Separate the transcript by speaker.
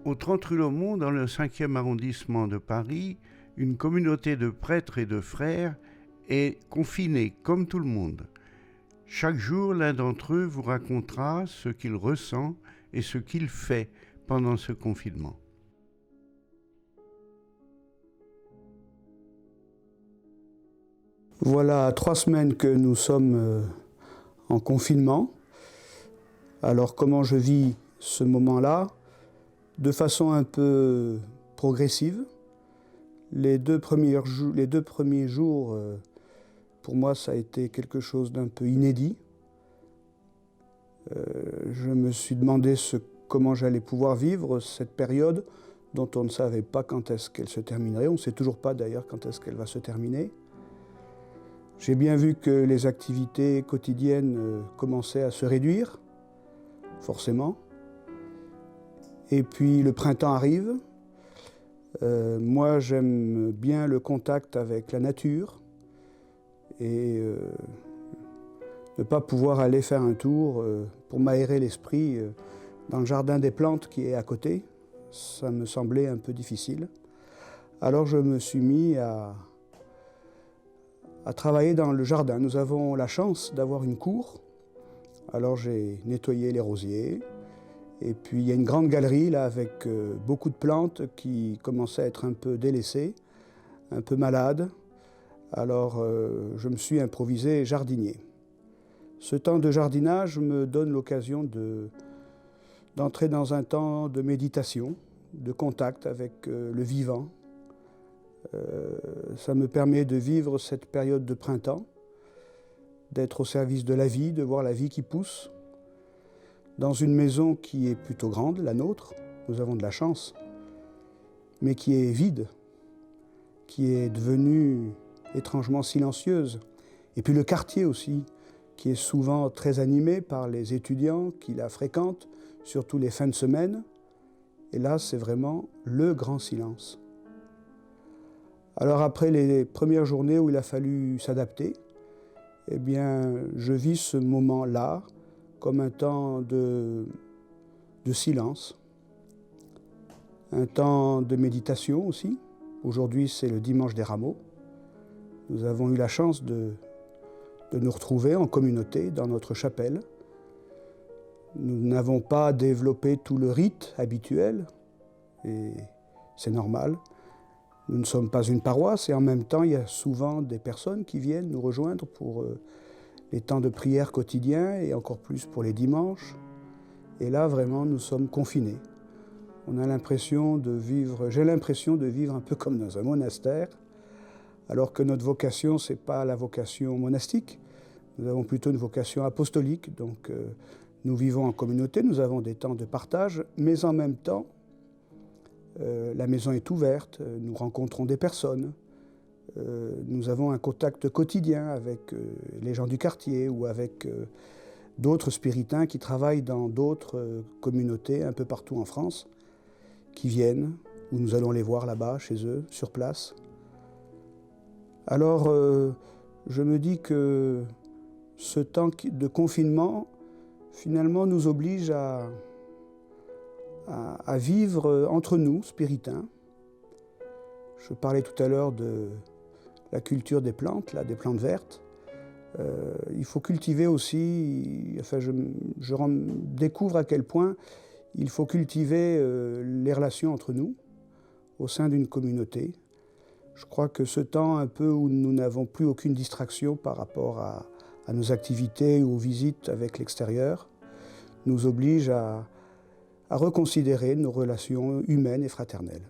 Speaker 1: Au 30 rue Laumont, dans le 5e arrondissement de Paris, une communauté de prêtres et de frères est confinée comme tout le monde. Chaque jour, l'un d'entre eux vous racontera ce qu'il ressent et ce qu'il fait pendant ce confinement.
Speaker 2: Voilà 3 semaines que nous sommes en confinement. Alors comment je vis ce moment-là? De façon un peu progressive. Les deux premiers jours, pour moi, ça a été quelque chose d'un peu inédit. Je me suis demandé comment j'allais pouvoir vivre cette période dont on ne savait pas quand est-ce qu'elle se terminerait. On ne sait toujours pas d'ailleurs quand est-ce qu'elle va se terminer. J'ai bien vu que les activités quotidiennes commençaient à se réduire, forcément. Et puis le printemps arrive. Moi, j'aime bien le contact avec la nature et ne pas pouvoir aller faire un tour pour m'aérer l'esprit dans le jardin des plantes qui est à côté, ça me semblait un peu difficile. Alors je me suis mis à travailler dans le jardin. Nous avons la chance d'avoir une cour. Alors j'ai nettoyé les rosiers. Et puis il y a une grande galerie là avec beaucoup de plantes qui commençaient à être un peu délaissées, un peu malades. Alors je me suis improvisé jardinier. Ce temps de jardinage me donne l'occasion d'entrer dans un temps de méditation, de contact avec le vivant. Ça me permet de vivre cette période de printemps, d'être au service de la vie, de voir la vie qui pousse. Dans une maison qui est plutôt grande, la nôtre, nous avons de la chance, mais qui est vide, qui est devenue étrangement silencieuse. Et puis le quartier aussi, qui est souvent très animé par les étudiants qui la fréquentent, surtout les fins de semaine. Et là, c'est vraiment le grand silence. Alors après les premières journées où il a fallu s'adapter, eh bien, je vis ce moment-là comme un temps de silence, un temps de méditation aussi. Aujourd'hui, c'est le dimanche des Rameaux. Nous avons eu la chance de nous retrouver en communauté dans notre chapelle. Nous n'avons pas développé tout le rite habituel, et c'est normal. Nous ne sommes pas une paroisse et en même temps, il y a souvent des personnes qui viennent nous rejoindre pour les temps de prière quotidiens et encore plus pour les dimanches. Et là, vraiment, nous sommes confinés. On a l'impression de vivre, j'ai l'impression de vivre un peu comme dans un monastère, alors que notre vocation, ce n'est pas la vocation monastique. Nous avons plutôt une vocation apostolique, donc nous vivons en communauté, nous avons des temps de partage, mais en même temps, la maison est ouverte, nous rencontrons des personnes, nous avons un contact quotidien avec les gens du quartier ou avec d'autres spiritains qui travaillent dans d'autres communautés un peu partout en France, qui viennent, où nous allons les voir là-bas, chez eux, sur place. Alors, je me dis que ce temps de confinement, finalement, nous oblige à vivre entre nous, spiritains. Je parlais tout à l'heure de la culture des plantes, là, des plantes vertes. Il faut cultiver aussi, enfin je découvre à quel point il faut cultiver les relations entre nous au sein d'une communauté. Je crois que ce temps un peu où nous n'avons plus aucune distraction par rapport à nos activités ou aux visites avec l'extérieur nous oblige à reconsidérer nos relations humaines et fraternelles.